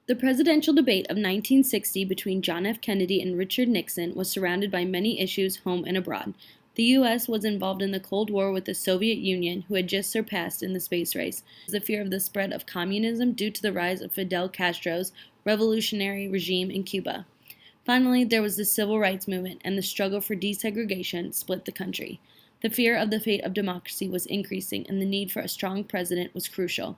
The presidential debate of 1960 between John F. Kennedy and Richard Nixon was surrounded by many issues home and abroad. The U.S. was involved in the Cold War with the Soviet Union, who had just surpassed in the space race. The fear of the spread of communism due to the rise of Fidel Castro's revolutionary regime in Cuba. Finally, there was the civil rights movement, and the struggle for desegregation split the country. The fear of the fate of democracy was increasing, and the need for a strong president was crucial.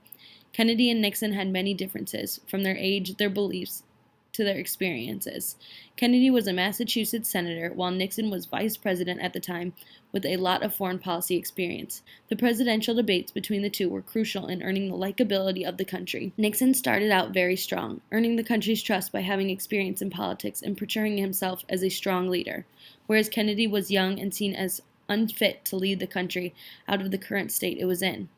Kennedy and Nixon had many differences, from their age, their beliefs, to their experiences. Kennedy was a Massachusetts senator, while Nixon was vice president at the time, with a lot of foreign policy experience. The presidential debates between the two were crucial in earning the likability of the country. Nixon started out very strong, earning the country's trust by having experience in politics and portraying himself as a strong leader, whereas Kennedy was young and seen as unfit to lead the country out of the current state it was in.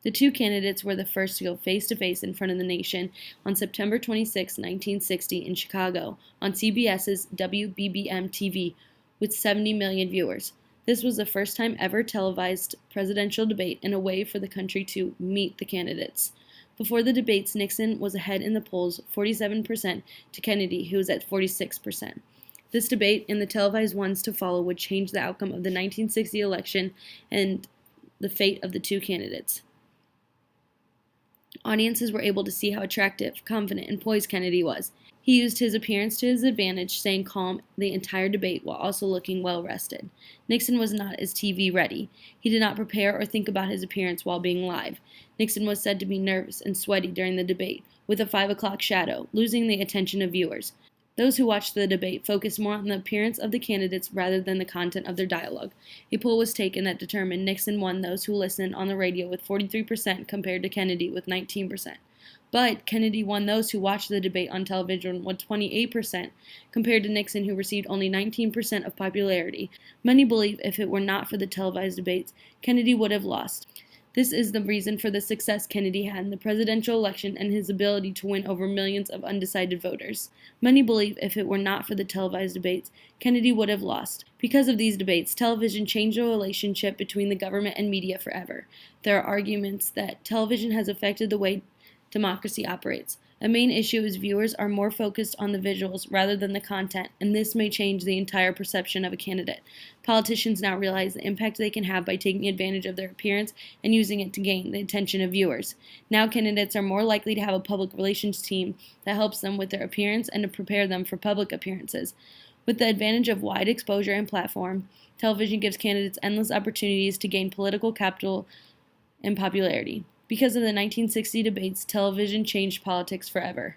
The two candidates were the first to go face-to-face in front of the nation on September 26, 1960 in Chicago on CBS's WBBM TV with 70 million viewers. This was the first time ever televised presidential debate and a way for the country to meet the candidates. Before the debates, Nixon was ahead in the polls 47% to Kennedy, who was at 46%. This debate and the televised ones to follow would change the outcome of the 1960 election and the fate of the two candidates. Audiences were able to see how attractive, confident, and poised Kennedy was. He used his appearance to his advantage, staying calm the entire debate while also looking well-rested. Nixon was not as TV ready. He did not prepare or think about his appearance while being live. Nixon was said to be nervous and sweaty during the debate, with a 5 o'clock shadow, losing the attention of viewers. Those who watched the debate focused more on the appearance of the candidates rather than the content of their dialogue. A poll was taken that determined Nixon won those who listened on the radio with 43% compared to Kennedy with 19%. But Kennedy won those who watched the debate on television with 28% compared to Nixon, who received only 19% of popularity. Many believe if it were not for the televised debates, Kennedy would have lost. This is the reason for the success Kennedy had in the presidential election and his ability to win over millions of undecided voters. Many believe if it were not for the televised debates, Kennedy would have lost. Because of these debates, television changed the relationship between the government and media forever. There are arguments that television has affected the way democracy operates. A main issue is viewers are more focused on the visuals rather than the content, and this may change the entire perception of a candidate. Politicians now realize the impact they can have by taking advantage of their appearance and using it to gain the attention of viewers. Now candidates are more likely to have a public relations team that helps them with their appearance and to prepare them for public appearances. With the advantage of wide exposure and platform, television gives candidates endless opportunities to gain political capital and popularity. Because of the 1960 debates, television changed politics forever.